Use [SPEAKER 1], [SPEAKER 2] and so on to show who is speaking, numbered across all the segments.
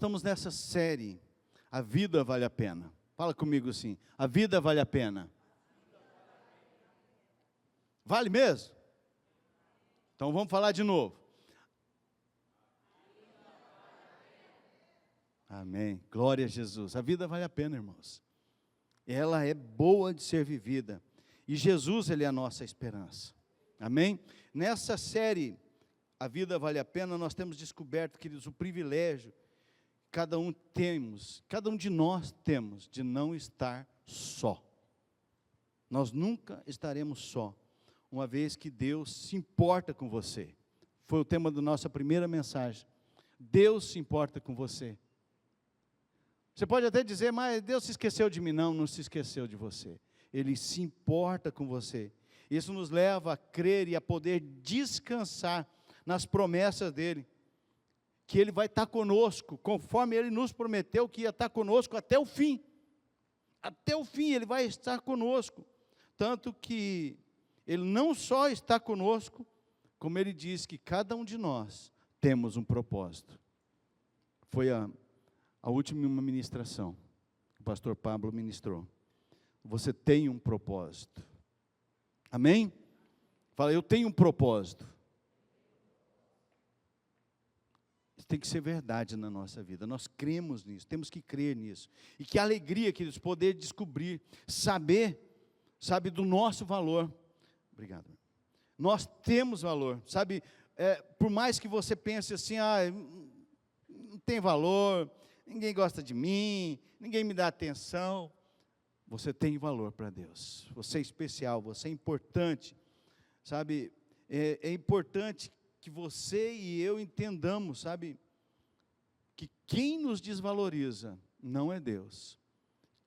[SPEAKER 1] estamos nessa série, A Vida Vale a Pena. Fala comigo assim, a vida vale a pena. Vale mesmo? Então vamos falar de novo. Amém, glória a Jesus. A vida vale a pena, irmãos. Ela é boa de ser vivida. E Jesus, Ele é a nossa esperança. Amém? Nessa série, A Vida Vale a Pena, nós temos descoberto, queridos, o privilégio cada um de nós temos, de não estar só. Nós nunca estaremos só, uma vez que Deus se importa com você. Foi o tema da nossa primeira mensagem. Deus se importa com você. Você pode até dizer, mas Deus se esqueceu de mim. Não, não se esqueceu de você. Ele se importa com você. Isso nos leva a crer e a poder descansar nas promessas dEle. Que Ele vai estar conosco, conforme Ele nos prometeu que ia estar conosco até o fim. Até o fim Ele vai estar conosco. Tanto que Ele não só está conosco, como Ele diz que cada um de nós temos um propósito. Foi a última ministração que o pastor Pablo ministrou. Você tem um propósito. Amém? Fala, eu tenho um propósito. Isso tem que ser verdade na nossa vida. Nós cremos nisso, temos que crer nisso. E que alegria, queridos, poder descobrir, saber, sabe, do nosso valor. Obrigado. Nós temos valor, sabe, por mais que você pense assim, não tem valor, ninguém gosta de mim, ninguém me dá atenção. Você tem valor para Deus. Você é especial, você é importante. Sabe, é importante que você e eu entendamos, sabe, que quem nos desvaloriza não é Deus.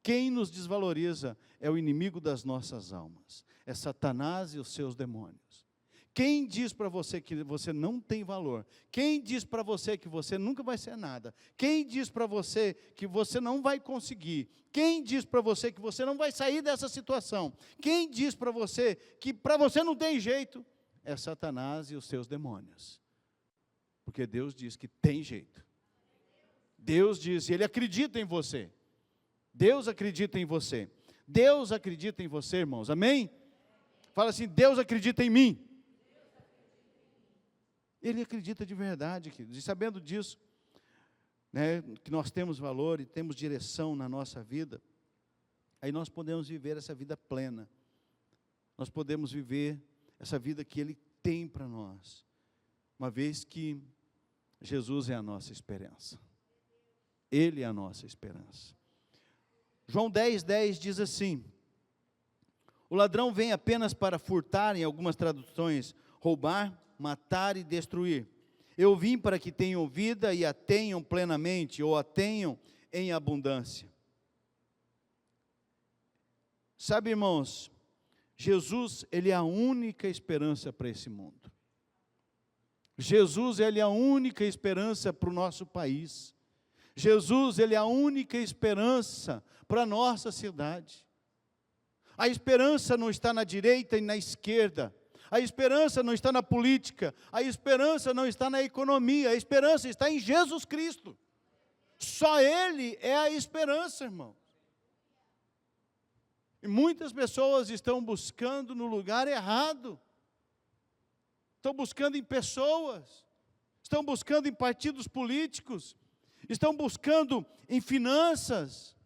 [SPEAKER 1] Quem nos desvaloriza é o inimigo das nossas almas. É Satanás e os seus demônios. Quem diz para você que você não tem valor? Quem diz para você que você nunca vai ser nada? Quem diz para você que você não vai conseguir? Quem diz para você que você não vai sair dessa situação? Quem diz para você que para você não tem jeito? É Satanás e os seus demônios. Porque Deus diz que tem jeito. Deus diz, Ele acredita em você. Deus acredita em você. Deus acredita em você, irmãos. Amém? Fala assim, Deus acredita em mim. Ele acredita de verdade, queridos. E sabendo disso, né, que nós temos valor e temos direção na nossa vida, aí nós podemos viver essa vida plena. Nós podemos viver essa vida que Ele tem para nós, uma vez que Jesus é a nossa esperança. Ele é a nossa esperança. João 10:10 diz assim, o ladrão vem apenas para furtar, em algumas traduções, roubar, matar e destruir. Eu vim para que tenham vida e a tenham plenamente, ou a tenham em abundância. Sabe, irmãos, Jesus, Ele é a única esperança para esse mundo. Jesus, Ele é a única esperança para o nosso país. Jesus, Ele é a única esperança para a nossa cidade. A esperança não está na direita e na esquerda. A esperança não está na política. A esperança não está na economia. A esperança está em Jesus Cristo. Só Ele é a esperança, irmão. E muitas pessoas estão buscando no lugar errado. Estão buscando em pessoas. Estão buscando em partidos políticos. Estão buscando em finanças.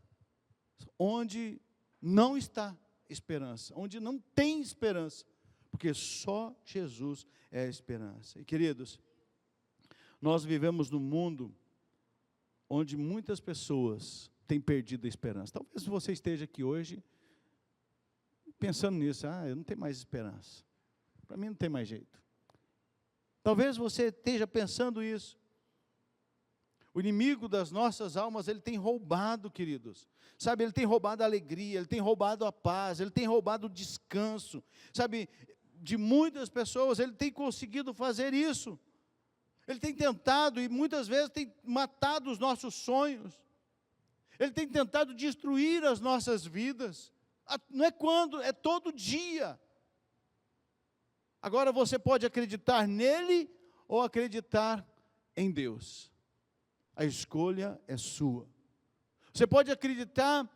[SPEAKER 1] Onde não está esperança. Onde não tem esperança. Porque só Jesus é a esperança. E queridos, nós vivemos num mundo onde muitas pessoas têm perdido a esperança. Talvez você esteja aqui hoje pensando nisso, eu não tenho mais esperança. Para mim não tem mais jeito. Talvez você esteja pensando isso. O inimigo das nossas almas, ele tem roubado, queridos. Sabe, ele tem roubado a alegria, ele tem roubado a paz, ele tem roubado o descanso. Sabe, de muitas pessoas, ele tem conseguido fazer isso. Ele tem tentado e muitas vezes tem matado os nossos sonhos. Ele tem tentado destruir as nossas vidas. Não é quando, é todo dia. Agora você pode acreditar nele ou acreditar em Deus. A escolha é sua. Você pode acreditar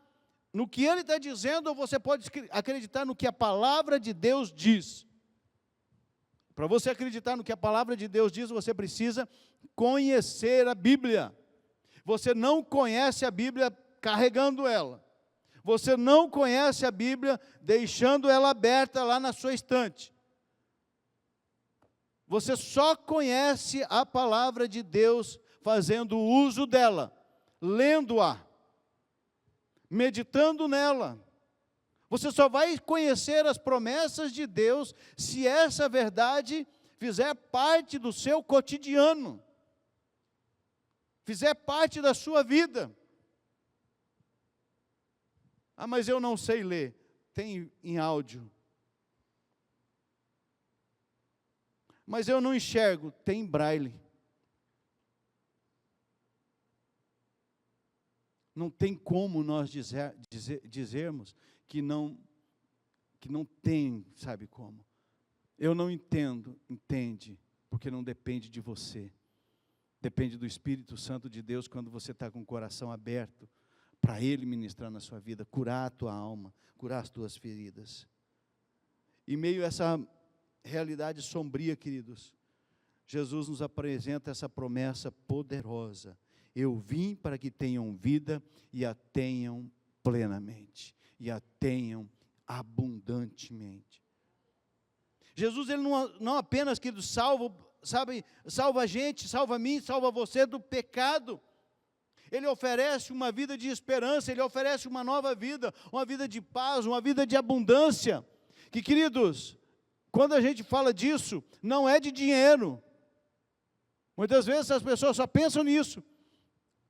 [SPEAKER 1] no que ele está dizendo, ou você pode acreditar no que a palavra de Deus diz. Para você acreditar no que a palavra de Deus diz, você precisa conhecer a Bíblia. Você não conhece a Bíblia carregando ela. Você não conhece a Bíblia deixando ela aberta lá na sua estante. Você só conhece a palavra de Deus fazendo uso dela, lendo-a, meditando nela. Você só vai conhecer as promessas de Deus se essa verdade fizer parte do seu cotidiano, fizer parte da sua vida. Ah, mas eu não sei ler. Tem em áudio. Mas eu não enxergo. Tem em braille. Não tem como nós dizermos que não tem, sabe como? Eu não entendo, entende, porque não depende de você. Depende do Espírito Santo de Deus quando você está com o coração aberto para Ele ministrar na sua vida, curar a tua alma, curar as tuas feridas. Em meio a essa realidade sombria, queridos, Jesus nos apresenta essa promessa poderosa. Eu vim para que tenham vida e a tenham plenamente, e a tenham abundantemente. Jesus, ele não apenas, queridos, salva a gente, salva a mim, salva você do pecado. Ele oferece uma vida de esperança, Ele oferece uma nova vida, uma vida de paz, uma vida de abundância. Que, queridos, quando a gente fala disso, não é de dinheiro. Muitas vezes as pessoas só pensam nisso,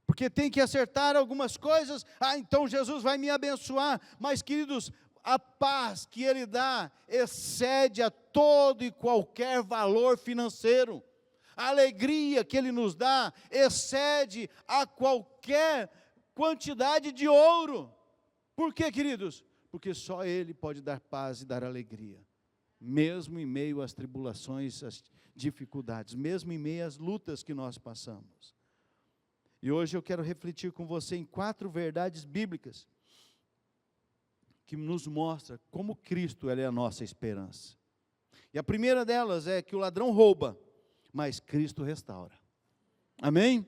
[SPEAKER 1] porque tem que acertar algumas coisas. Ah, então Jesus vai me abençoar. Mas, queridos, a paz que Ele dá excede a todo e qualquer valor financeiro. A alegria que Ele nos dá excede a qualquer quantidade de ouro. Por quê, queridos? Porque só Ele pode dar paz e dar alegria, mesmo em meio às tribulações, às dificuldades, mesmo em meio às lutas que nós passamos. E hoje eu quero refletir com você em 4 verdades bíblicas que nos mostra como Cristo ele é a nossa esperança. E a primeira delas é que o ladrão rouba, mas Cristo restaura. Amém?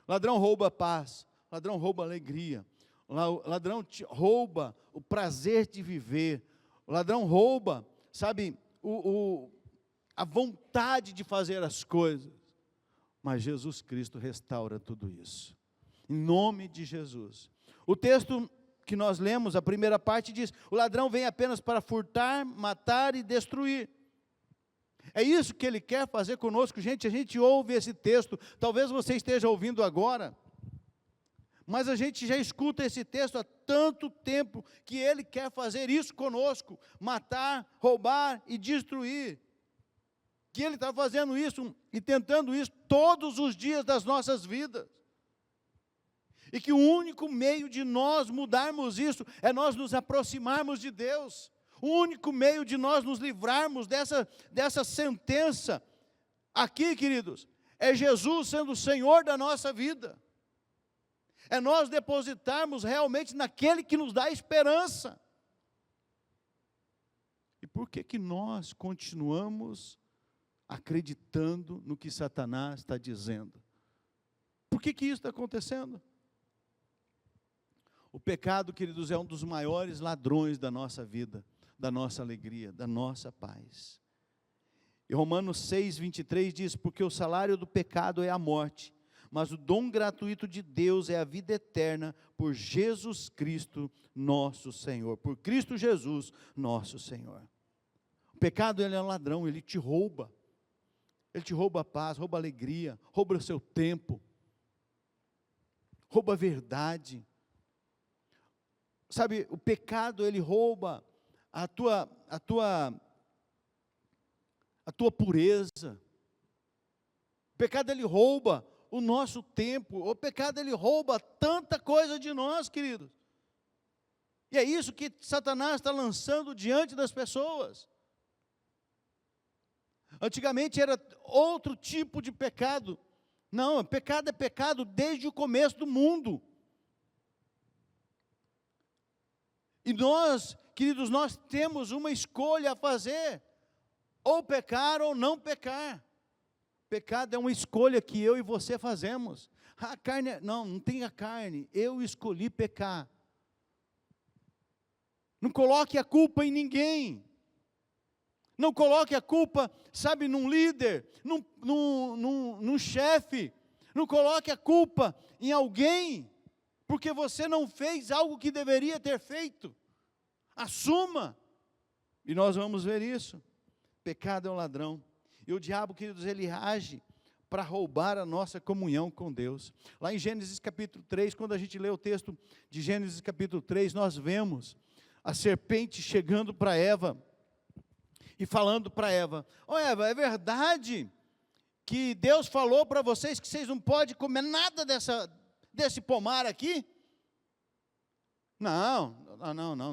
[SPEAKER 1] Ladrão rouba a paz, ladrão rouba a alegria, ladrão rouba o prazer de viver, o ladrão rouba, sabe, a vontade de fazer as coisas. Mas Jesus Cristo restaura tudo isso. Em nome de Jesus. O texto que nós lemos, a primeira parte diz: o ladrão vem apenas para furtar, matar e destruir. É isso que ele quer fazer conosco, gente. A gente ouve esse texto, talvez você esteja ouvindo agora, mas a gente já escuta esse texto há tanto tempo, que ele quer fazer isso conosco, matar, roubar e destruir. Que ele está fazendo isso e tentando isso todos os dias das nossas vidas. E que o único meio de nós mudarmos isso é nós nos aproximarmos de Deus. O único meio de nós nos livrarmos dessa sentença aqui, queridos, é Jesus sendo o Senhor da nossa vida. É nós depositarmos realmente naquele que nos dá esperança. E por que nós continuamos acreditando no que Satanás está dizendo? Por que isso está acontecendo? O pecado, queridos, é um dos maiores ladrões da nossa vida, da nossa alegria, da nossa paz. E Romanos 6:23 diz: porque o salário do pecado é a morte, mas o dom gratuito de Deus é a vida eterna por Jesus Cristo nosso Senhor. Por Cristo Jesus nosso Senhor. O pecado, ele é um ladrão, ele te rouba. Ele te rouba a paz, rouba a alegria, rouba o seu tempo, rouba a verdade. Sabe, o pecado, ele rouba a tua pureza. O pecado, ele rouba o nosso tempo. O pecado, ele rouba tanta coisa de nós, queridos. E é isso que Satanás está lançando diante das pessoas. Antigamente era outro tipo de pecado. Não, pecado é pecado desde o começo do mundo. E nós, queridos, nós temos uma escolha a fazer, ou pecar ou não pecar. Pecado é uma escolha que eu e você fazemos. A carne, não tem a carne, eu escolhi pecar. Não coloque a culpa em ninguém. Não coloque a culpa, sabe, num líder, num chefe. Não coloque a culpa em alguém, porque você não fez algo que deveria ter feito. Assuma. E nós vamos ver isso. Pecado é um ladrão. E o diabo, queridos, ele age para roubar a nossa comunhão com Deus. Lá em Gênesis capítulo 3, quando a gente lê o texto de Gênesis capítulo 3, nós vemos a serpente chegando para Eva e falando para Eva: ó Eva, é verdade que Deus falou para vocês que vocês não podem comer nada desse pomar aqui? Não,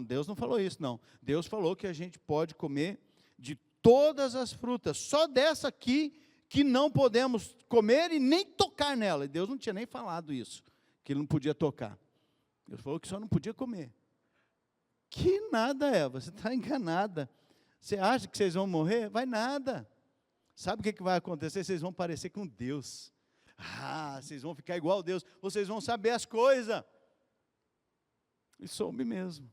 [SPEAKER 1] Deus não falou isso, não. Deus falou que a gente pode comer de todas as frutas, só dessa aqui que não podemos comer e nem tocar nela. E Deus não tinha nem falado isso, que ele não podia tocar. Deus falou que só não podia comer. Que nada, Eva, você está enganada. Você acha que vocês vão morrer? Vai nada. Sabe o que vai acontecer? Vocês vão parecer com Deus. Vocês vão ficar igual a Deus. Vocês vão saber as coisas. E soube mesmo.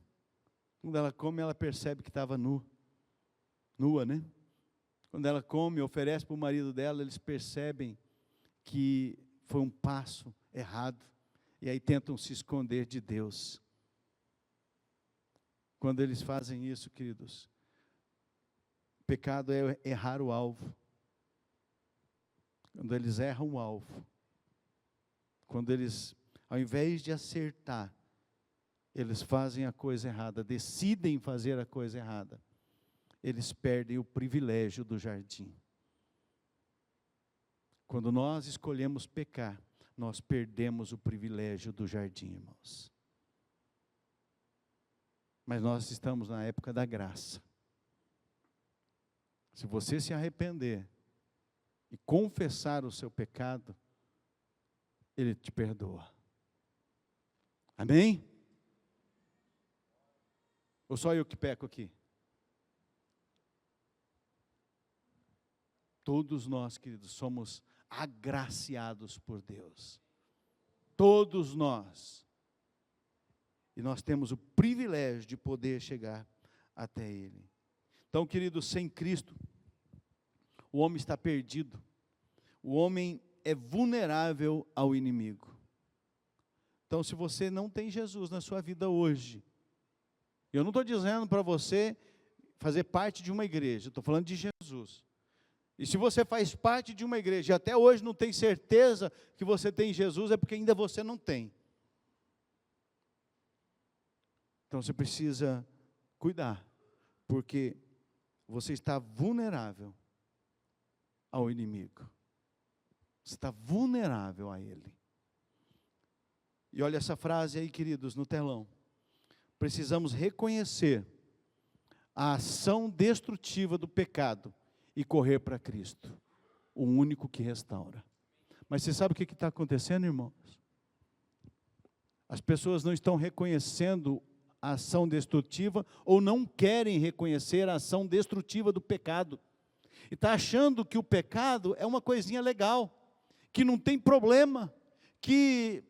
[SPEAKER 1] Quando ela come, ela percebe que estava nua, né? Quando ela come, oferece para o marido dela, eles percebem que foi um passo errado. E aí tentam se esconder de Deus. Quando eles fazem isso, queridos, pecado é errar o alvo. Quando eles erram o alvo, quando eles, ao invés de acertar, eles fazem a coisa errada, decidem fazer a coisa errada, eles perdem o privilégio do jardim. Quando nós escolhemos pecar, nós perdemos o privilégio do jardim, irmãos. Mas nós estamos na época da graça. Se você se arrepender e confessar o seu pecado, Ele te perdoa. Amém? Ou só eu que peco aqui? Todos nós, queridos, somos agraciados por Deus. Todos nós. E nós temos o privilégio de poder chegar até Ele. Então, queridos, sem Cristo, o homem está perdido. O homem é vulnerável ao inimigo. Então, se você não tem Jesus na sua vida hoje, eu não estou dizendo para você fazer parte de uma igreja, estou falando de Jesus. E se você faz parte de uma igreja e até hoje não tem certeza que você tem Jesus, é porque ainda você não tem. Então você precisa cuidar, porque você está vulnerável ao inimigo. Você está vulnerável a ele. E olha essa frase aí, queridos, no telão. Precisamos reconhecer a ação destrutiva do pecado e correr para Cristo, o único que restaura. Mas você sabe o que está acontecendo, irmãos? As pessoas não estão reconhecendo a ação destrutiva ou não querem reconhecer a ação destrutiva do pecado. E está achando que o pecado é uma coisinha legal, que não tem problema, que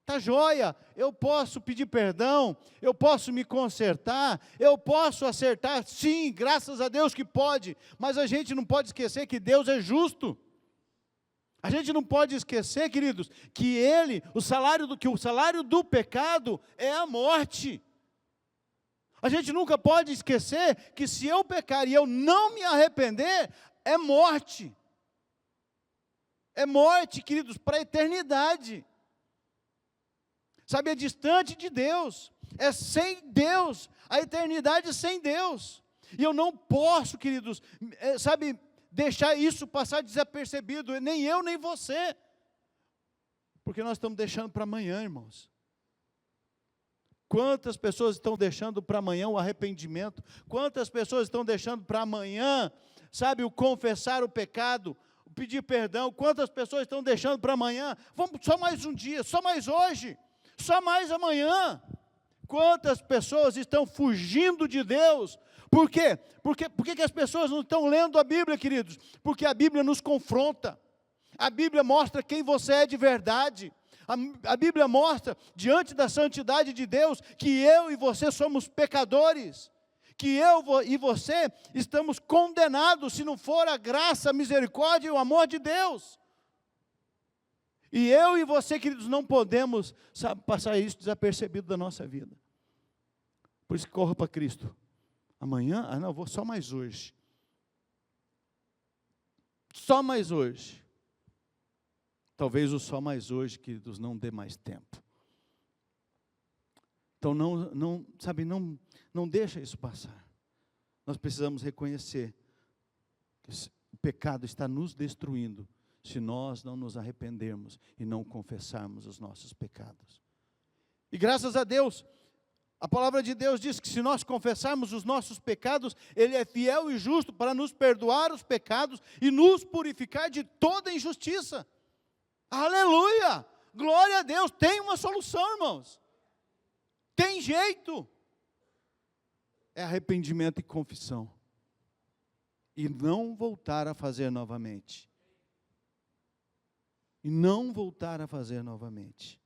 [SPEAKER 1] está jóia, eu posso pedir perdão, eu posso me consertar, eu posso acertar, sim, graças a Deus que pode, mas a gente não pode esquecer que Deus é justo. A gente não pode esquecer, queridos, que o salário do pecado é a morte. A gente nunca pode esquecer que se eu pecar e eu não me arrepender, é morte. É morte, queridos, para a eternidade. Sabe, é distante de Deus, é sem Deus, a eternidade sem Deus. E eu não posso, queridos, deixar isso passar desapercebido, nem eu, nem você. Porque nós estamos deixando para amanhã, irmãos. Quantas pessoas estão deixando para amanhã o arrependimento? Quantas pessoas estão deixando para amanhã, o confessar o pecado? pedir perdão. Quantas pessoas estão deixando para amanhã? Vamos só mais um dia, só mais hoje, só mais amanhã. Quantas pessoas estão fugindo de Deus? Por quê? Por que as pessoas não estão lendo a Bíblia, queridos? Porque a Bíblia nos confronta. A Bíblia mostra quem você é de verdade. A Bíblia mostra, diante da santidade de Deus, que eu e você somos pecadores. Que eu e você estamos condenados, se não for a graça, a misericórdia e o amor de Deus. E eu e você, queridos, não podemos passar isso desapercebido da nossa vida. Por isso que corra para Cristo. Amanhã, não, vou só mais hoje. Só mais hoje. Talvez o só mais hoje, queridos, não dê mais tempo. Então não deixa isso passar. Nós precisamos reconhecer que o pecado está nos destruindo, se nós não nos arrependermos e não confessarmos os nossos pecados. E graças a Deus, a palavra de Deus diz que se nós confessarmos os nossos pecados, Ele é fiel e justo para nos perdoar os pecados e nos purificar de toda injustiça. Aleluia! Glória a Deus! Tem uma solução, irmãos. Tem jeito. É arrependimento e confissão. E não voltar a fazer novamente. E não voltar a fazer novamente.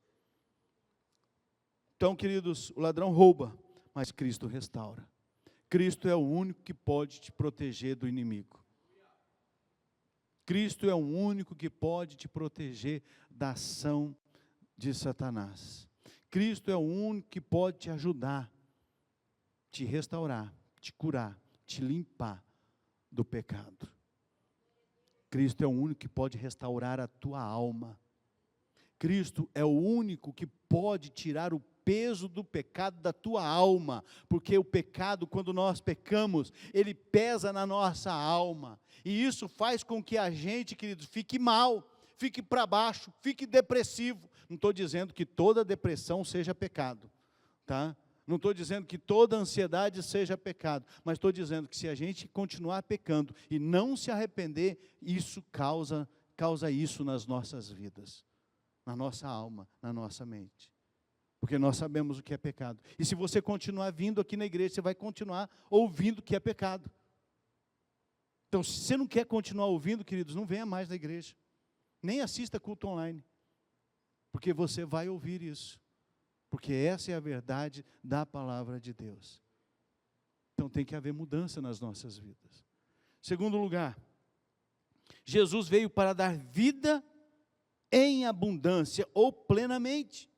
[SPEAKER 1] Então, queridos, o ladrão rouba, mas Cristo restaura. Cristo é o único que pode te proteger do inimigo. Cristo é o único que pode te proteger da ação de Satanás. Cristo é o único que pode te ajudar, te restaurar, te curar, te limpar do pecado. Cristo é o único que pode restaurar a tua alma. Cristo é o único que pode tirar o peso do pecado da tua alma, porque o pecado, quando nós pecamos, ele pesa na nossa alma, e isso faz com que a gente, queridos, fique mal, fique para baixo, fique depressivo. Não estou dizendo que toda depressão seja pecado, tá? Não estou dizendo que toda ansiedade seja pecado, mas estou dizendo que se a gente continuar pecando e não se arrepender, isso causa isso nas nossas vidas, na nossa alma, na nossa mente. Porque nós sabemos o que é pecado. E se você continuar vindo aqui na igreja, você vai continuar ouvindo o que é pecado. Então, se você não quer continuar ouvindo, queridos, não venha mais na igreja. Nem assista culto online. Porque você vai ouvir isso. Porque essa é a verdade da palavra de Deus. Então tem que haver mudança nas nossas vidas. Segundo lugar, Jesus veio para dar vida em abundância ou plenamente.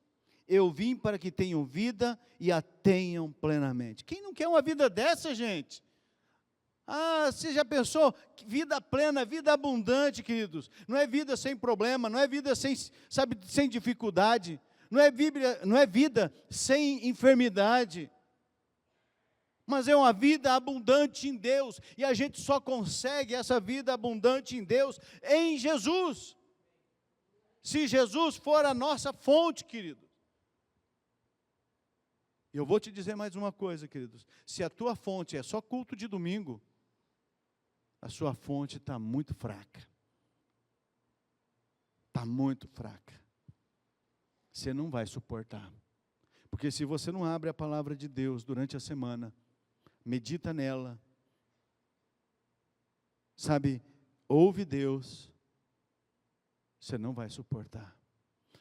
[SPEAKER 1] Eu vim para que tenham vida e a tenham plenamente. Quem não quer uma vida dessa, gente? Você já pensou? Vida plena, vida abundante, queridos. Não é vida sem problema, não é vida sem dificuldade. Não é vida sem enfermidade. Mas é uma vida abundante em Deus. E a gente só consegue essa vida abundante em Deus em Jesus. Se Jesus for a nossa fonte, querido. E eu vou te dizer mais uma coisa, queridos. Se a tua fonte é só culto de domingo, a sua fonte está muito fraca. Está muito fraca. Você não vai suportar. Porque se você não abre a palavra de Deus durante a semana, medita nela, sabe, ouve Deus, você não vai suportar.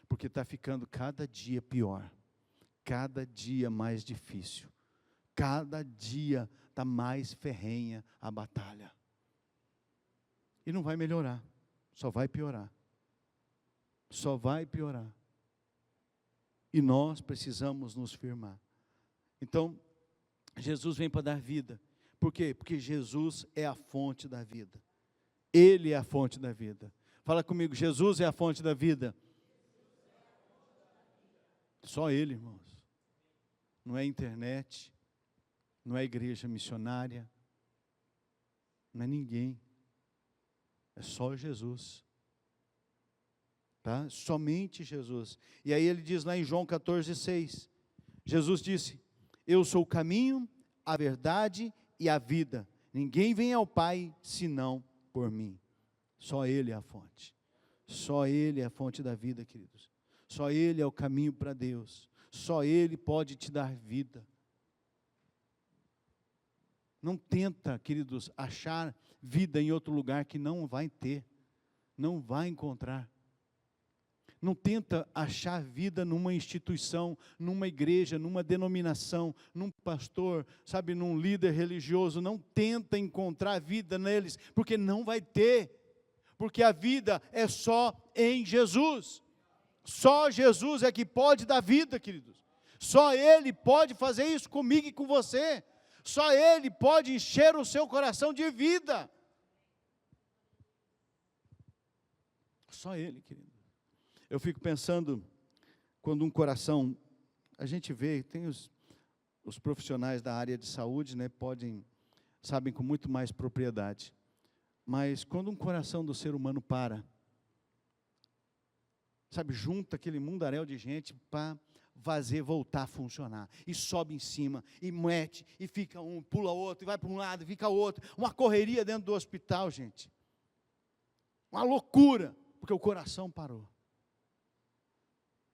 [SPEAKER 1] Porque está ficando cada dia pior. Cada dia mais difícil, cada dia está mais ferrenha a batalha. E não vai melhorar, só vai piorar. Só vai piorar. E nós precisamos nos firmar. Então, Jesus vem para dar vida. Por quê? Porque Jesus é a fonte da vida. Ele é a fonte da vida. Fala comigo, Jesus é a fonte da vida. Só Ele, irmãos. Não é internet, não é igreja missionária, não é ninguém. É só Jesus. Tá? Somente Jesus. E aí ele diz lá em João 14:6, Jesus disse: eu sou o caminho, a verdade e a vida. Ninguém vem ao Pai senão por mim. Só Ele é a fonte. Só Ele é a fonte da vida, queridos. Só Ele é o caminho para Deus. Só Ele pode te dar vida. Não tenta, queridos, achar vida em outro lugar que não vai ter, não vai encontrar. Não tenta achar vida numa instituição, numa igreja, numa denominação, num pastor, sabe, num líder religioso. Não tenta encontrar vida neles, porque não vai ter. Porque a vida é só em Jesus. Só Jesus é que pode dar vida, queridos. Só Ele pode fazer isso comigo e com você. Só Ele pode encher o seu coração de vida. Só Ele, querido. Eu fico pensando, quando um coração, a gente vê, tem os profissionais da área de saúde, né, sabem com muito mais propriedade. Mas quando um coração do ser humano para, sabe, junta aquele mundaréu de gente para voltar a funcionar, e sobe em cima, e mete, e fica um, pula outro, e vai para um lado, e fica outro, uma correria dentro do hospital, gente, uma loucura, porque o coração parou.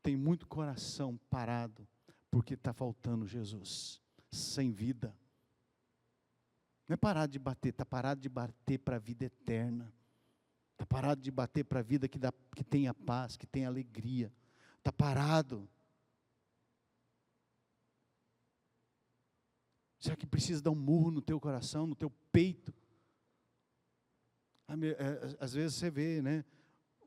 [SPEAKER 1] Tem muito coração parado, porque está faltando Jesus, sem vida. Não é parado de bater, está parado de bater para a vida eterna. Está parado de bater para a vida que tenha paz, que tenha alegria. Está parado. Será que precisa dar um murro no teu coração, no teu peito? Às vezes você vê, né?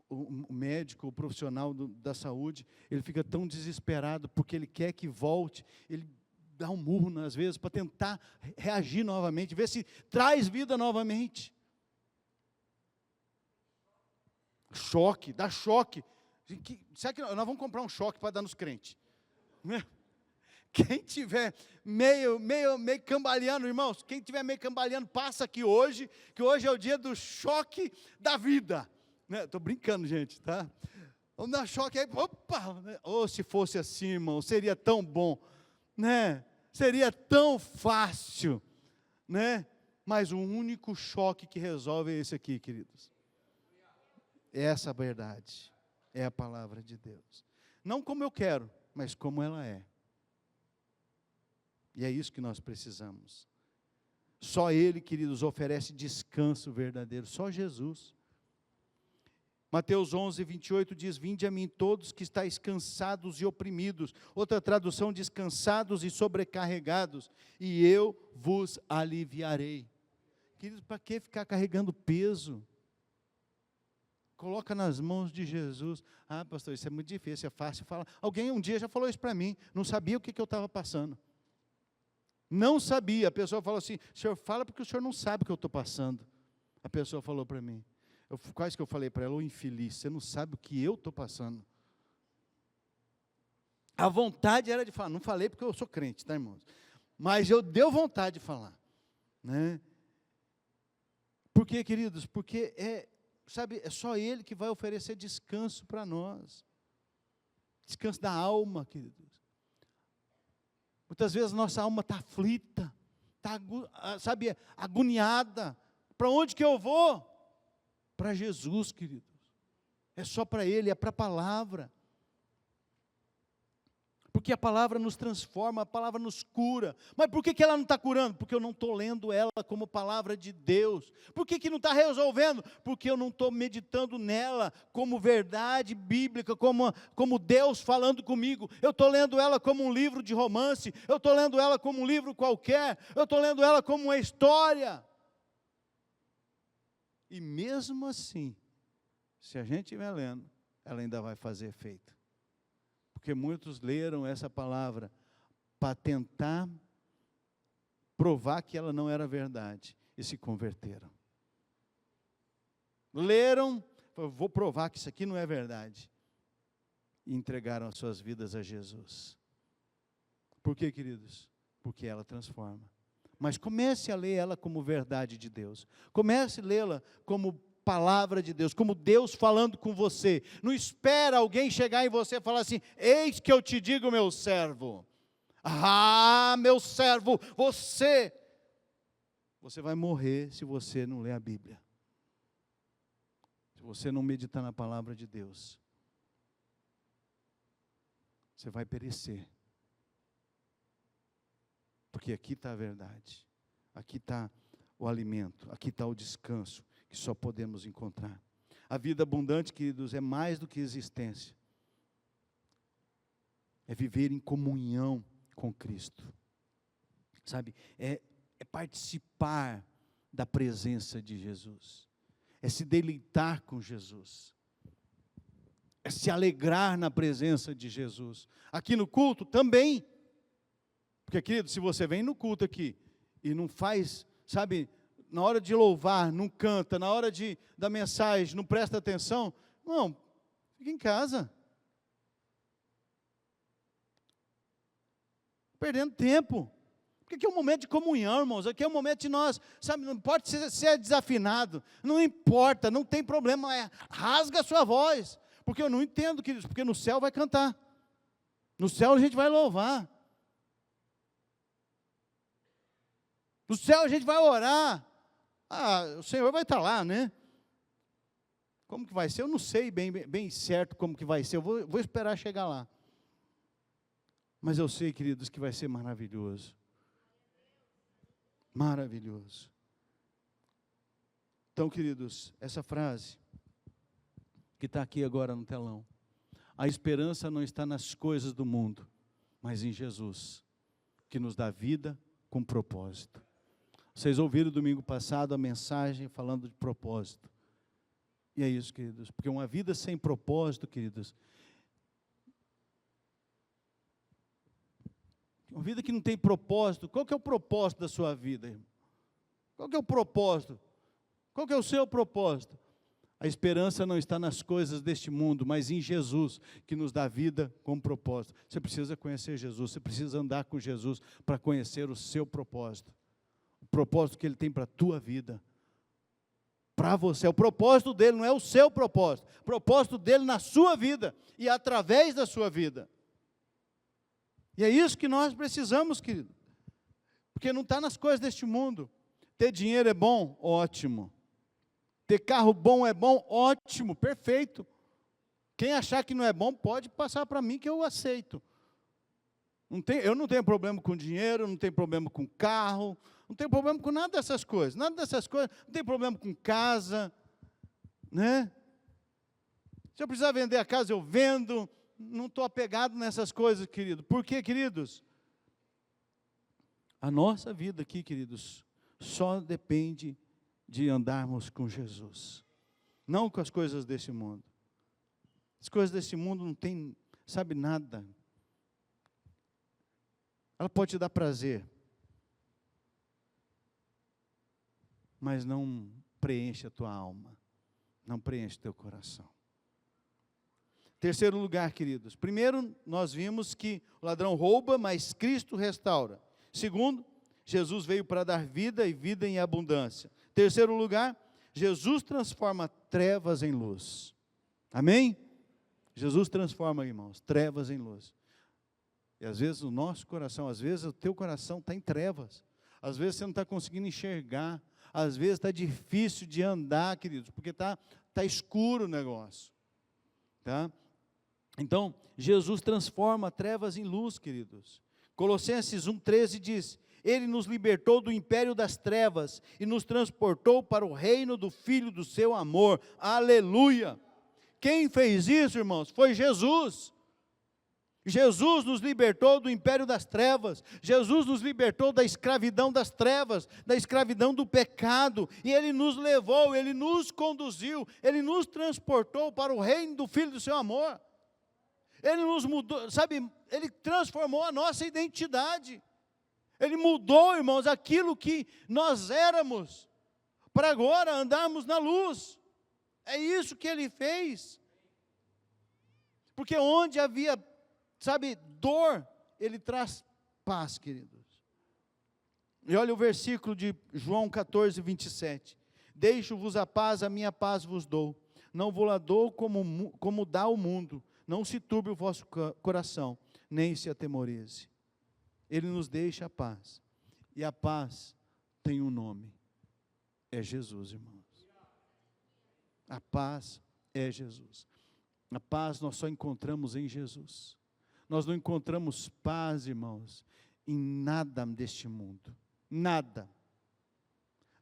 [SPEAKER 1] O médico, o profissional da saúde, ele fica tão desesperado, porque ele quer que volte, ele dá um murro, às vezes, para tentar reagir novamente, ver se traz vida novamente. Choque, dá choque. Será que nós vamos comprar um choque para dar nos crentes? Quem tiver meio cambaleando, irmãos, quem tiver meio cambaleando, passa aqui hoje, que hoje é o dia do choque da vida. Estou brincando, gente, tá? Vamos dar choque aí, opa! Ou se fosse assim, irmão, seria tão bom, né? Seria tão fácil, né? Mas o único choque que resolve é esse aqui, queridos. Essa é a verdade, é a palavra de Deus. Não como eu quero, mas como ela é. E é isso que nós precisamos. Só Ele, queridos, oferece descanso verdadeiro, só Jesus. Mateus 11, 28 diz, vinde a mim todos que estáis cansados e oprimidos. Outra tradução diz, cansados e sobrecarregados, e eu vos aliviarei. Queridos, para que ficar carregando peso? Coloca nas mãos de Jesus. Ah, pastor, isso é muito difícil, é fácil falar. Alguém um dia já falou isso para mim, não sabia o que eu estava passando. Não sabia, a pessoa falou assim, senhor, fala porque o senhor não sabe o que eu estou passando. A pessoa falou para mim. Quase que eu falei para ela, ô infeliz, você não sabe o que eu estou passando. A vontade era de falar, não falei porque eu sou crente, tá, irmãos? Mas eu deu vontade de falar, né? Por quê, queridos? Porque é só Ele que vai oferecer descanso para nós. Descanso da alma, queridos. Muitas vezes nossa alma está aflita, está, agoniada. Para onde que eu vou? Para Jesus, queridos. É só para Ele, é para a palavra. Porque a palavra nos transforma, a palavra nos cura. Mas por que ela não está curando? Porque eu não estou lendo ela como palavra de Deus. Por que não está resolvendo? Porque eu não estou meditando nela como verdade bíblica, como Deus falando comigo. Eu estou lendo ela como um livro de romance, eu estou lendo ela como um livro qualquer, eu estou lendo ela como uma história. E mesmo assim, se a gente estiver lendo, ela ainda vai fazer efeito. Porque muitos leram essa palavra para tentar provar que ela não era verdade e se converteram. Leram, vou provar que isso aqui não é verdade. E entregaram as suas vidas a Jesus. Por quê, queridos? Porque ela transforma. Mas comece a ler ela como verdade de Deus. Comece a lê-la como palavra de Deus, como Deus falando com você. Não espera alguém chegar em você e falar assim, eis que eu te digo, meu servo. Ah, meu servo, você vai morrer se você não ler a Bíblia. Se você não meditar na palavra de Deus, você vai perecer. Porque aqui está a verdade, aqui está o alimento, aqui está o descanso que só podemos encontrar. A vida abundante, queridos, é mais do que existência. É viver em comunhão com Cristo. Sabe, é participar da presença de Jesus. É se deleitar com Jesus. É se alegrar na presença de Jesus. Aqui no culto também. Porque, querido, se você vem no culto aqui e não faz, sabe, na hora de louvar, não canta, na hora da mensagem, não presta atenção, não, fica em casa. Perdendo tempo. Porque aqui é um momento de comunhão, irmãos. Aqui é um momento de nós, sabe, não importa se é desafinado, não importa, não tem problema, rasga a sua voz. Porque eu não entendo, queridos, porque no céu vai cantar. No céu a gente vai louvar. No céu a gente vai orar. O Senhor vai estar lá, né? Como que vai ser? Eu não sei bem certo como que vai ser. Eu vou esperar chegar lá. Mas eu sei, queridos, que vai ser maravilhoso. Maravilhoso. Então, queridos, essa frase que está aqui agora no telão. A esperança não está nas coisas do mundo, mas em Jesus, que nos dá vida com propósito. Vocês ouviram domingo passado a mensagem falando de propósito. E é isso, queridos, porque uma vida sem propósito, queridos, uma vida que não tem propósito, qual que é o propósito da sua vida, irmão? Qual que é o propósito? Qual que é o seu propósito? A esperança não está nas coisas deste mundo, mas em Jesus, que nos dá vida com propósito. Você precisa conhecer Jesus, você precisa andar com Jesus para conhecer o seu propósito. O propósito que Ele tem para a tua vida. Para você, o propósito dele não é o seu propósito. O propósito dele na sua vida e através da sua vida. E é isso que nós precisamos, querido. Porque não está nas coisas deste mundo. Ter dinheiro é bom? Ótimo. Ter carro bom é bom? Ótimo, perfeito. Quem achar que não é bom, pode passar para mim que eu aceito. Eu não tenho problema com dinheiro, não tenho problema com carro, não tenho problema com nada dessas coisas. Nada dessas coisas, não tenho problema com casa, né? Se eu precisar vender a casa, eu vendo. Não estou apegado nessas coisas, querido. Por quê, queridos? A nossa vida aqui, queridos, só depende de andarmos com Jesus, não com as coisas desse mundo. As coisas desse mundo não tem, sabe, nada. Ela pode te dar prazer, mas não preenche a tua alma, não preenche o teu coração. Terceiro lugar, queridos. Primeiro, nós vimos que o ladrão rouba, mas Cristo restaura. Segundo, Jesus veio para dar vida e vida em abundância. Terceiro lugar, Jesus transforma trevas em luz. Amém? Jesus transforma, irmãos, trevas em luz. E às vezes o nosso coração, às vezes o teu coração está em trevas. Às vezes você não está conseguindo enxergar. Às vezes está difícil de andar, queridos, porque está escuro o negócio. Tá? Então, Jesus transforma trevas em luz, queridos. Colossenses 1,13 diz: Ele nos libertou do império das trevas e nos transportou para o reino do Filho do seu amor. Aleluia! Quem fez isso, irmãos? Foi Jesus. Jesus nos libertou do império das trevas. Jesus nos libertou da escravidão das trevas, da escravidão do pecado. E Ele nos levou, Ele nos conduziu, Ele nos transportou para o reino do Filho do seu amor. Ele nos mudou, sabe, Ele transformou a nossa identidade. Ele mudou, irmãos, aquilo que nós éramos, para agora andarmos na luz. É isso que Ele fez. Porque onde havia, sabe, dor, Ele traz paz, queridos. E olha o versículo de João 14, 27. Deixo-vos a paz, a minha paz vos dou. Não vou lá dou como dá o mundo. Não se turbe o vosso coração, nem se atemorize. Ele nos deixa a paz. E a paz tem um nome. É Jesus, irmãos. A paz é Jesus. A paz nós só encontramos em Jesus. Nós não encontramos paz, irmãos, em nada deste mundo. Nada.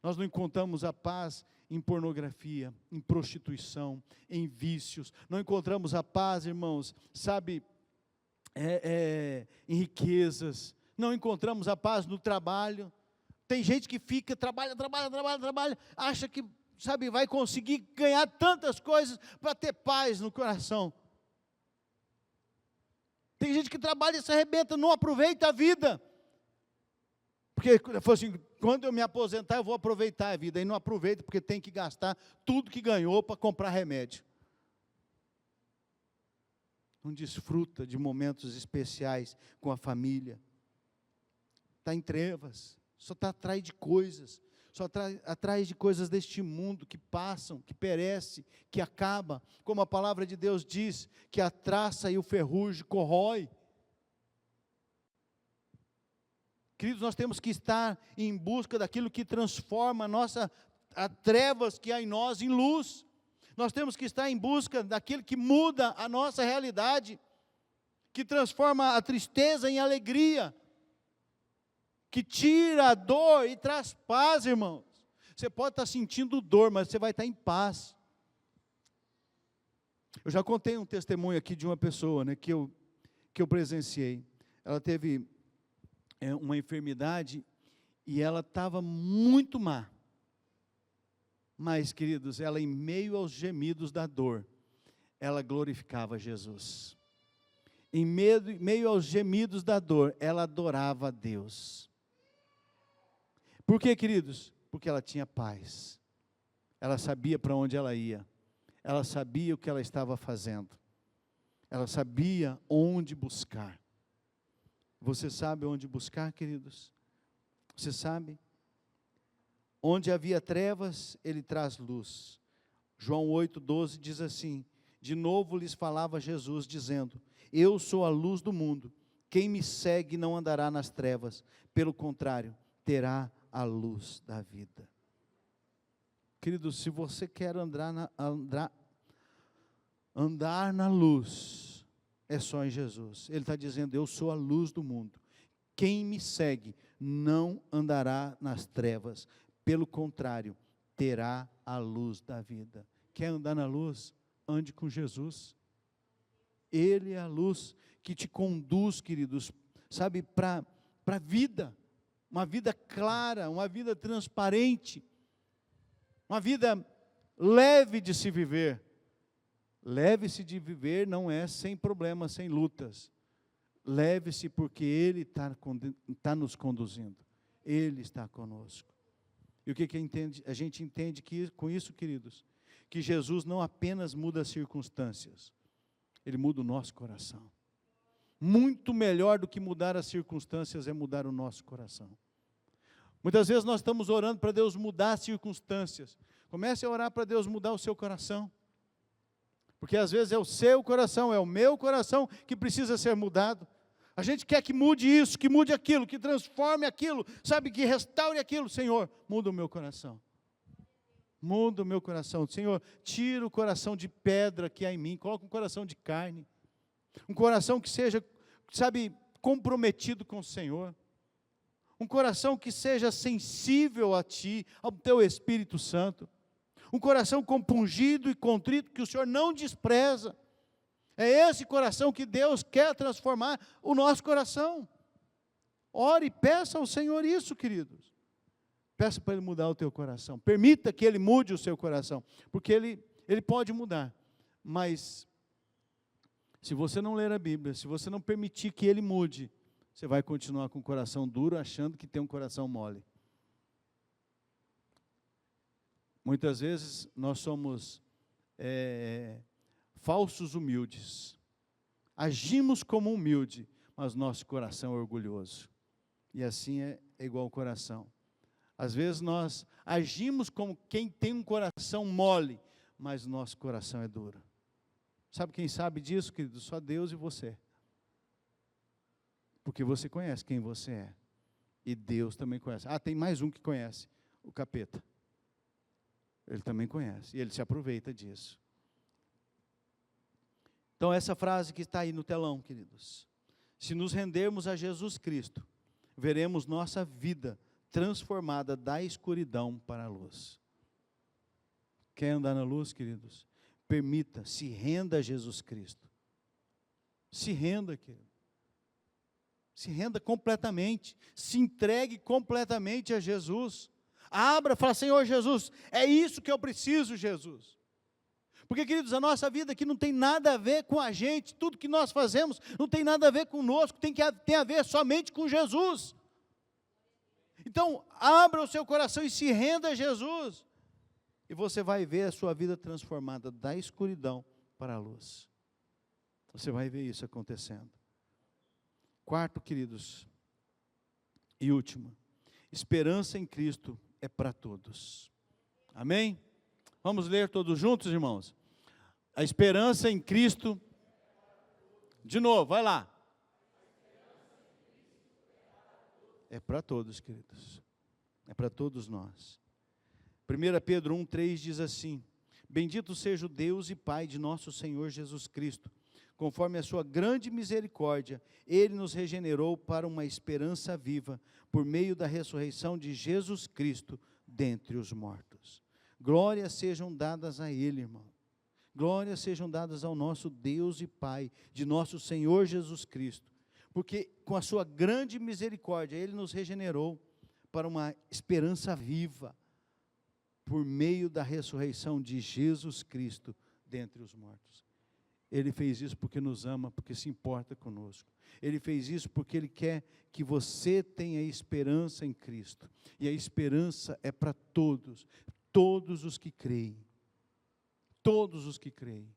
[SPEAKER 1] Nós não encontramos a paz em pornografia, em prostituição, em vícios. Não encontramos a paz, irmãos, sabe, em riquezas. Não encontramos a paz no trabalho. Tem gente que fica, trabalha, acha que, sabe, vai conseguir ganhar tantas coisas para ter paz no coração. Tem gente que trabalha e se arrebenta, não aproveita a vida. Porque foi assim, quando eu me aposentar, eu vou aproveitar a vida. E não aproveita, porque tem que gastar tudo que ganhou para comprar remédio. Não desfruta de momentos especiais com a família. Está em trevas, só está atrás de coisas. Só atrás de coisas deste mundo que passam, que perece, que acaba. Como a palavra de Deus diz, que a traça e o ferrugem corrói. Queridos, nós temos que estar em busca daquilo que transforma a trevas que há em nós em luz. Nós temos que estar em busca daquilo que muda a nossa realidade, que transforma a tristeza em alegria, que tira a dor e traz paz, irmãos. Você pode estar sentindo dor, mas você vai estar em paz. Eu já contei um testemunho aqui de uma pessoa, né, que eu presenciei. Ela teve uma enfermidade e ela estava muito má. Mas, queridos, ela em meio aos gemidos da dor, ela glorificava Jesus. Em meio aos gemidos da dor, ela adorava a Deus. Por quê, queridos? Porque ela tinha paz. Ela sabia para onde ela ia. Ela sabia o que ela estava fazendo. Ela sabia onde buscar. Você sabe onde buscar, queridos? Você sabe? Onde havia trevas, ele traz luz. João 8,12 diz assim: de novo lhes falava Jesus, dizendo: eu sou a luz do mundo. Quem me segue não andará nas trevas, pelo contrário, terá a luz da vida. Queridos, se você quer andar na luz, é só em Jesus. Ele está dizendo: eu sou a luz do mundo. Quem me segue não andará nas trevas, pelo contrário, terá a luz da vida. Quer andar na luz? Ande com Jesus. Ele é a luz que te conduz, queridos, sabe, para a vida. Uma vida clara, uma vida transparente, uma vida leve de se viver. Leve-se de viver não é sem problemas, sem lutas. Leve-se porque Ele está nos conduzindo. Ele está conosco. E o que a gente entende com isso, queridos? Que Jesus não apenas muda as circunstâncias, Ele muda o nosso coração. Muito melhor do que mudar as circunstâncias é mudar o nosso coração. Muitas vezes nós estamos orando para Deus mudar as circunstâncias. Comece a orar para Deus mudar o seu coração. Porque às vezes é o seu coração, é o meu coração que precisa ser mudado. A gente quer que mude isso, que mude aquilo, que transforme aquilo, sabe, que restaure aquilo. Senhor, muda o meu coração. Muda o meu coração. Senhor, tira o coração de pedra que há em mim, coloca um coração de carne. Um coração que seja, sabe, comprometido com o Senhor. Um coração que seja sensível a Ti, ao Teu Espírito Santo. Um coração compungido e contrito que o Senhor não despreza. É esse coração que Deus quer transformar o nosso coração. Ore e peça ao Senhor isso, queridos. Peça para Ele mudar o teu coração. Permita que Ele mude o seu coração. Porque Ele pode mudar. Mas, se você não ler a Bíblia, se você não permitir que Ele mude, você vai continuar com o coração duro, achando que tem um coração mole. Muitas vezes nós somos falsos humildes. Agimos como humilde, mas nosso coração é orgulhoso. E assim é igual ao coração. Às vezes nós agimos como quem tem um coração mole, mas nosso coração é duro. Sabe quem sabe disso, querido? Só Deus e você. Porque você conhece quem você é. E Deus também conhece. Ah, tem mais um que conhece, o capeta. Ele também conhece, e Ele se aproveita disso. Então, essa frase que está aí no telão, queridos. Se nos rendermos a Jesus Cristo, veremos nossa vida transformada da escuridão para a luz. Quer andar na luz, queridos? Permita, se renda a Jesus Cristo. Se renda, querido. Se renda completamente. Se entregue completamente a Jesus. Abra, fala, Senhor Jesus, é isso que eu preciso, Jesus. Porque, queridos, a nossa vida aqui não tem nada a ver com a gente, tudo que nós fazemos não tem nada a ver conosco, tem a ver somente com Jesus. Então, abra o seu coração e se renda a Jesus. E você vai ver a sua vida transformada da escuridão para a luz. Você vai ver isso acontecendo. Quarto, queridos, e último, esperança em Cristo é para todos. Amém? Vamos ler todos juntos, irmãos? A esperança em Cristo, de novo, vai lá. É para todos, queridos. É para todos nós. 1 Pedro 1,3 diz assim: Bendito seja o Deus e Pai de nosso Senhor Jesus Cristo. Conforme a sua grande misericórdia, Ele nos regenerou para uma esperança viva, por meio da ressurreição de Jesus Cristo dentre os mortos. Glórias sejam dadas a Ele, irmão. Glórias sejam dadas ao nosso Deus e Pai, de nosso Senhor Jesus Cristo. Porque com a sua grande misericórdia, Ele nos regenerou para uma esperança viva, por meio da ressurreição de Jesus Cristo dentre os mortos. Ele fez isso porque nos ama, porque se importa conosco. Ele fez isso porque Ele quer que você tenha esperança em Cristo. E a esperança é para todos, todos os que creem. Todos os que creem.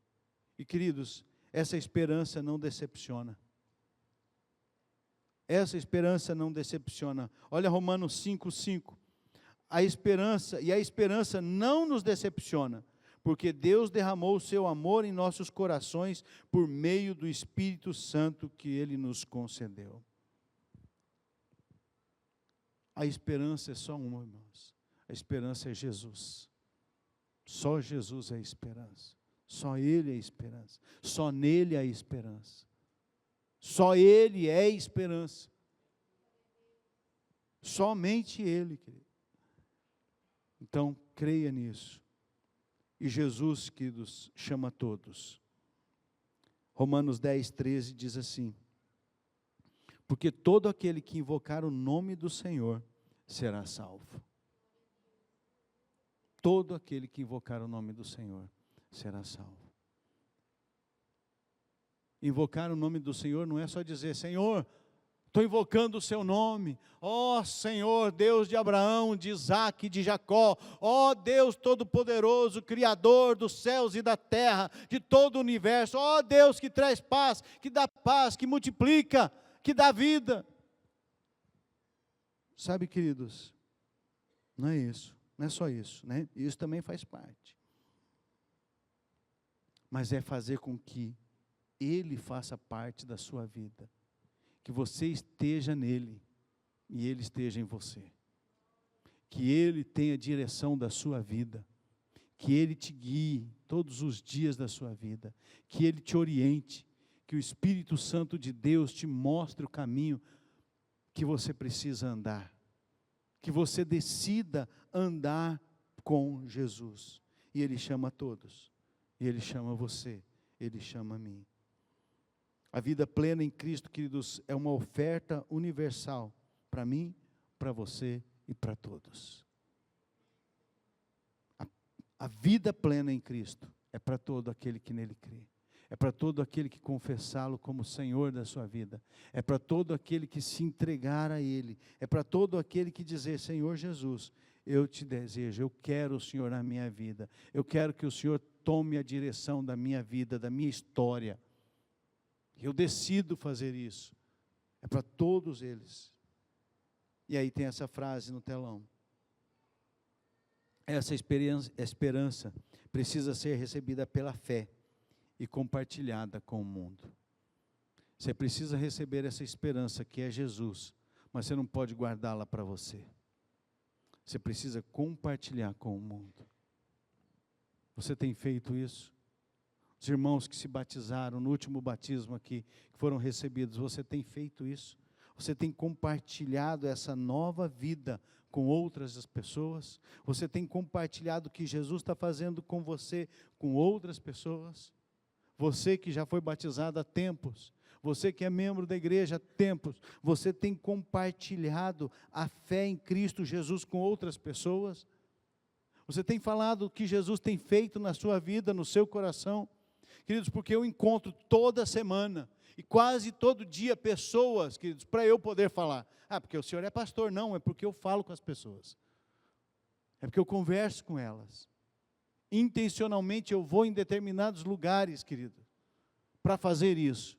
[SPEAKER 1] E, queridos, essa esperança não decepciona. Essa esperança não decepciona. Olha Romanos 5,5. A esperança não nos decepciona, porque Deus derramou o seu amor em nossos corações por meio do Espírito Santo que Ele nos concedeu. A esperança é só uma, irmãos. A esperança é Jesus. Só Jesus é a esperança. Só Ele é a esperança. Só nele há esperança. Só Ele é esperança. Somente Ele, querido. Então, creia nisso. E Jesus, queridos, chama todos. Romanos 10,13 diz assim: Porque todo aquele que invocar o nome do Senhor será salvo. Todo aquele que invocar o nome do Senhor será salvo. Invocar o nome do Senhor não é só dizer, Senhor, estou invocando o seu nome, ó Senhor, Deus de Abraão, de Isaque, de Jacó, ó Deus Todo-Poderoso, Criador dos céus e da terra, de todo o universo, ó Deus que traz paz, que multiplica, que dá vida. Sabe, queridos, não é isso, não é só isso, né? Isso também faz parte. Mas é fazer com que Ele faça parte da sua vida. Que você esteja nele e Ele esteja em você. Que Ele tenha direção da sua vida. Que Ele te guie todos os dias da sua vida. Que Ele te oriente. Que o Espírito Santo de Deus te mostre o caminho que você precisa andar. Que você decida andar com Jesus. E Ele chama todos. E Ele chama você. Ele chama a mim. A vida plena em Cristo, queridos, é uma oferta universal para mim, para você e para todos. A vida plena em Cristo é para todo aquele que nele crê. É para todo aquele que confessá-lo como Senhor da sua vida. É para todo aquele que se entregar a Ele. É para todo aquele que dizer, Senhor Jesus, eu te desejo, eu quero o Senhor na minha vida. Eu quero que o Senhor tome a direção da minha vida, da minha história. Eu decido fazer isso. É para todos eles. E aí tem essa frase no telão. Essa esperança precisa ser recebida pela fé e compartilhada com o mundo. Você precisa receber essa esperança que é Jesus, mas você não pode guardá-la para você. Você precisa compartilhar com o mundo. Você tem feito isso? Os irmãos que se batizaram no último batismo aqui, que foram recebidos, você tem feito isso? Você tem compartilhado essa nova vida com outras pessoas? Você tem compartilhado o que Jesus está fazendo com você, com outras pessoas? Você que já foi batizado há tempos, você que é membro da igreja há tempos, você tem compartilhado a fé em Cristo Jesus com outras pessoas? Você tem falado o que Jesus tem feito na sua vida, no seu coração? Queridos, porque eu encontro toda semana e quase todo dia pessoas, queridos, para eu poder falar. Porque o senhor é pastor. Não, é porque eu falo com as pessoas. É porque eu converso com elas. Intencionalmente eu vou em determinados lugares, querido, para fazer isso.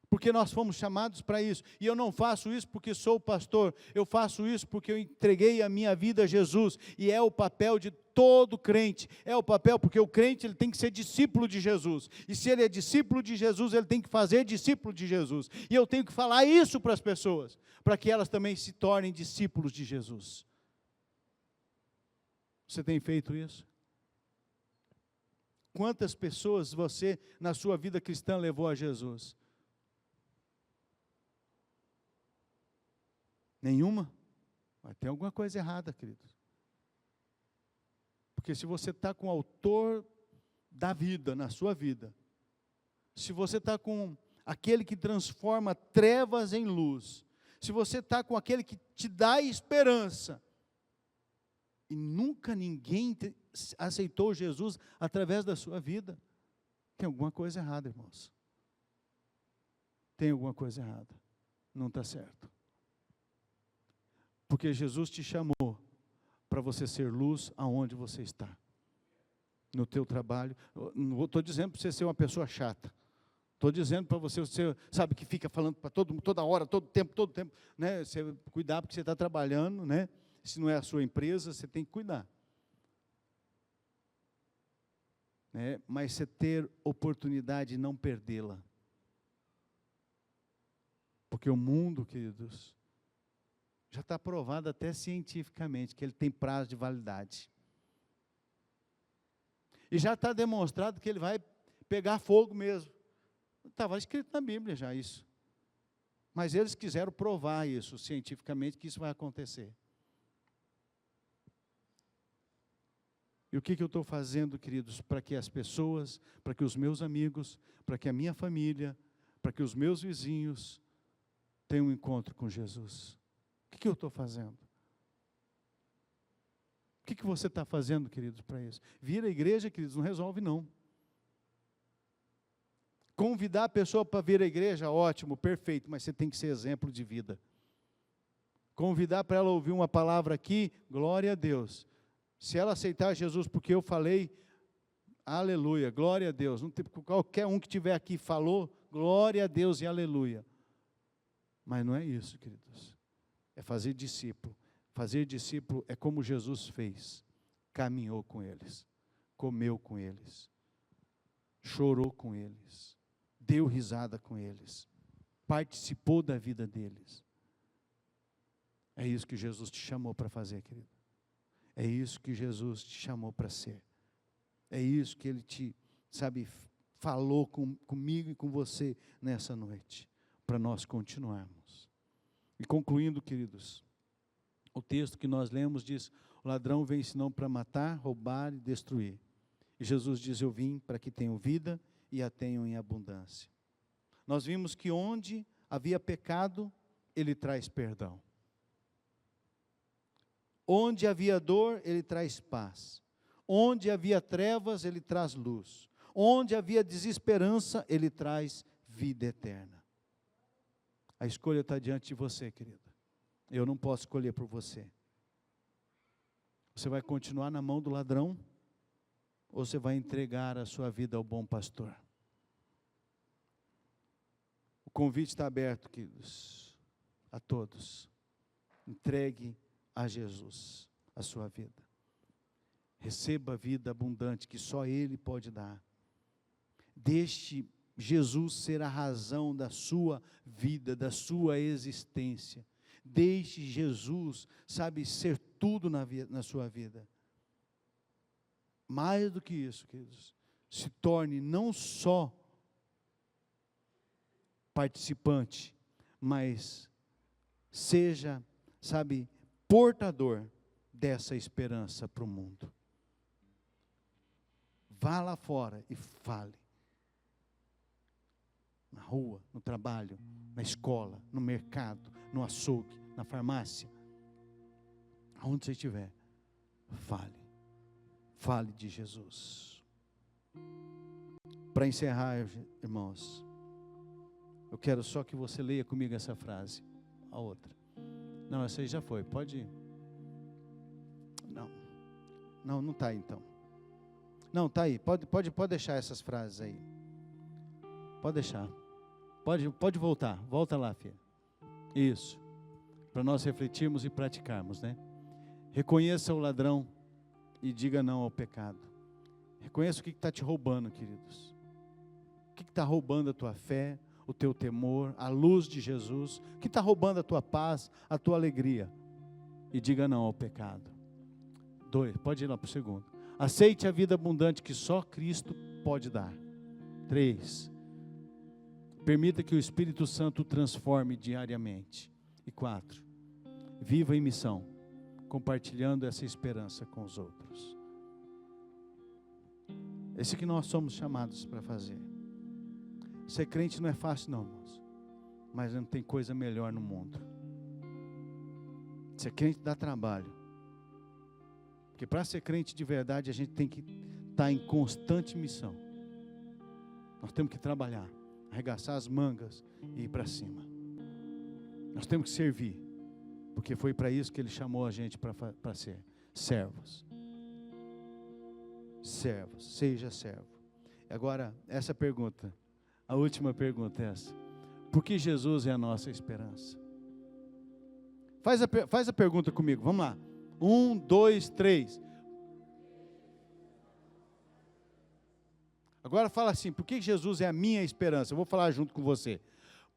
[SPEAKER 1] Porque nós fomos chamados para isso. E eu não faço isso porque sou pastor. Eu faço isso porque eu entreguei a minha vida a Jesus. E é o papel de todo crente. É o papel porque o crente ele tem que ser discípulo de Jesus. E se ele é discípulo de Jesus, ele tem que fazer discípulo de Jesus. E eu tenho que falar isso para as pessoas, para que elas também se tornem discípulos de Jesus. Você tem feito isso? Quantas pessoas você, na sua vida cristã, levou a Jesus? Nenhuma? Mas tem alguma coisa errada, queridos. Porque se você está com o autor da vida, na sua vida, se você está com aquele que transforma trevas em luz, se você está com aquele que te dá esperança, e nunca ninguém aceitou Jesus através da sua vida, tem alguma coisa errada, irmãos. Tem alguma coisa errada. Não está certo. Porque Jesus te chamou para você ser luz aonde você está. No teu trabalho. Não estou dizendo para você ser uma pessoa chata. Estou dizendo para você, sabe, que fica falando para todo mundo, toda hora, todo tempo, né? Você cuidar porque você está trabalhando, né? Se não é a sua empresa, você tem que cuidar. Né? Mas você ter oportunidade e não perdê-la. Porque o mundo, queridos, já está provado até cientificamente que ele tem prazo de validade. E já está demonstrado que ele vai pegar fogo mesmo. Estava escrito na Bíblia já isso. Mas eles quiseram provar isso cientificamente, que isso vai acontecer. E o que eu estou fazendo, queridos, para que as pessoas, para que os meus amigos, para que a minha família, para que os meus vizinhos tenham um encontro com Jesus? O que eu estou fazendo? O que você está fazendo, queridos, para isso? Vir à igreja, queridos, não resolve não. Convidar a pessoa para vir à igreja, ótimo, perfeito, mas você tem que ser exemplo de vida. Convidar para ela ouvir uma palavra aqui, glória a Deus. Se ela aceitar Jesus porque eu falei, aleluia, glória a Deus. Não tem, qualquer um que estiver aqui falou, glória a Deus e aleluia. Mas não é isso, queridos. É fazer discípulo. Fazer discípulo é como Jesus fez. Caminhou com eles, comeu com eles, chorou com eles, deu risada com eles, participou da vida deles. É isso que Jesus te chamou para fazer, querido. É isso que Jesus te chamou para ser. É isso que Ele te, falou comigo e com você nessa noite, para nós continuarmos. E concluindo, queridos, o texto que nós lemos diz: o ladrão vem senão para matar, roubar e destruir. E Jesus diz: eu vim para que tenham vida e a tenham em abundância. Nós vimos que onde havia pecado, Ele traz perdão. Onde havia dor, Ele traz paz. Onde havia trevas, Ele traz luz. Onde havia desesperança, Ele traz vida eterna. A escolha está diante de você, querida. Eu não posso escolher por você. Você vai continuar na mão do ladrão, ou você vai entregar a sua vida ao bom pastor? O convite está aberto, queridos, a todos. Entregue a Jesus a sua vida. Receba a vida abundante que só Ele pode dar. Deixe Jesus ser a razão da sua vida, da sua existência. Deixe Jesus, ser tudo na sua vida. mais do que isso, queridos, se torne não só participante, mas seja, sabe, portador dessa esperança para o mundo. Vá lá fora e fale. Na rua, no trabalho, na escola, no mercado, no açougue, na farmácia. Aonde você estiver, fale. Fale de Jesus. Para encerrar, irmãos, eu quero só que você leia comigo essa frase. A outra. Não, essa aí já foi, pode ir. Não está aí então. Não, está aí, pode deixar essas frases aí. Pode deixar. Pode voltar, volta lá, filha. Isso, para nós refletirmos e praticarmos, né? Reconheça o ladrão e diga não ao pecado. Reconheça o que está te roubando, queridos. O que está roubando a tua fé, o teu temor, a luz de Jesus. O que está roubando a tua paz, a tua alegria. E diga não ao pecado. 2, pode ir lá para o segundo. Aceite a vida abundante que só Cristo pode dar. 3, permita que o Espírito Santo o transforme diariamente. E 4, viva em missão, compartilhando essa esperança com os outros. Esse que nós somos chamados para fazer. Ser crente não é fácil não, irmãos. Mas não tem coisa melhor no mundo. Ser crente dá trabalho. Porque para ser crente de verdade, a gente tem que estar em constante missão. Nós temos que trabalhar, arregaçar as mangas e ir para cima. Nós temos que servir, porque foi para isso que Ele chamou a gente para ser servos. Servos, seja servo. Agora, essa pergunta, a última pergunta é essa. Por que Jesus é a nossa esperança? Faz a pergunta comigo, vamos lá. 1, 2, 3. Agora fala assim, por que Jesus é a minha esperança? Eu vou falar junto com você.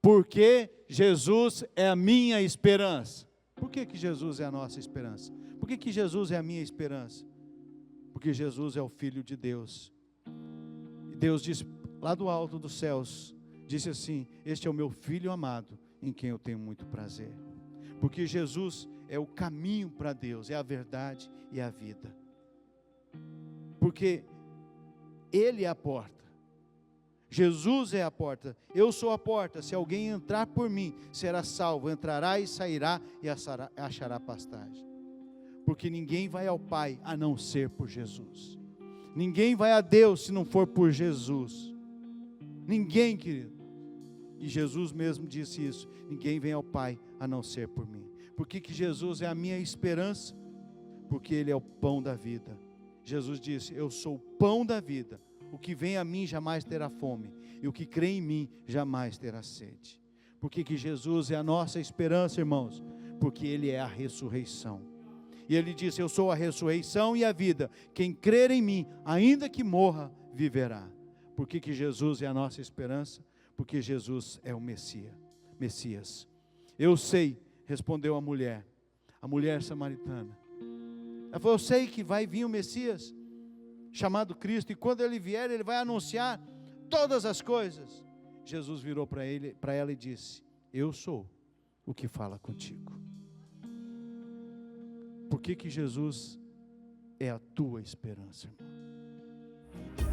[SPEAKER 1] Porque Jesus é a minha esperança. Por que Jesus é a nossa esperança? Por que Jesus é a minha esperança? Porque Jesus é o Filho de Deus. E Deus disse, lá do alto dos céus, disse assim, este é o meu Filho amado, em quem eu tenho muito prazer. Porque Jesus é o caminho para Deus, é a verdade e a vida. Porque Ele é a porta. Jesus é a porta. Eu sou a porta. Se alguém entrar por mim, será salvo. Entrará e sairá e achará pastagem. Porque ninguém vai ao Pai a não ser por Jesus. Ninguém vai a Deus se não for por Jesus. Ninguém, querido. E Jesus mesmo disse isso. Ninguém vem ao Pai a não ser por mim. Por que Jesus é a minha esperança? Porque Ele é o pão da vida. Jesus disse, eu sou o pão da vida. O que vem a mim jamais terá fome. E o que crê em mim jamais terá sede. Por que Jesus é a nossa esperança, irmãos? Porque Ele é a ressurreição. E Ele disse, eu sou a ressurreição e a vida. Quem crer em mim, ainda que morra, viverá. Por que Jesus é a nossa esperança? Porque Jesus é o Messias. Eu sei, respondeu a mulher samaritana. Ela falou, eu sei que vai vir o Messias, chamado Cristo, e quando Ele vier, Ele vai anunciar todas as coisas. Jesus virou para ela e disse, eu sou o que fala contigo. Por que Jesus é a tua esperança, irmão?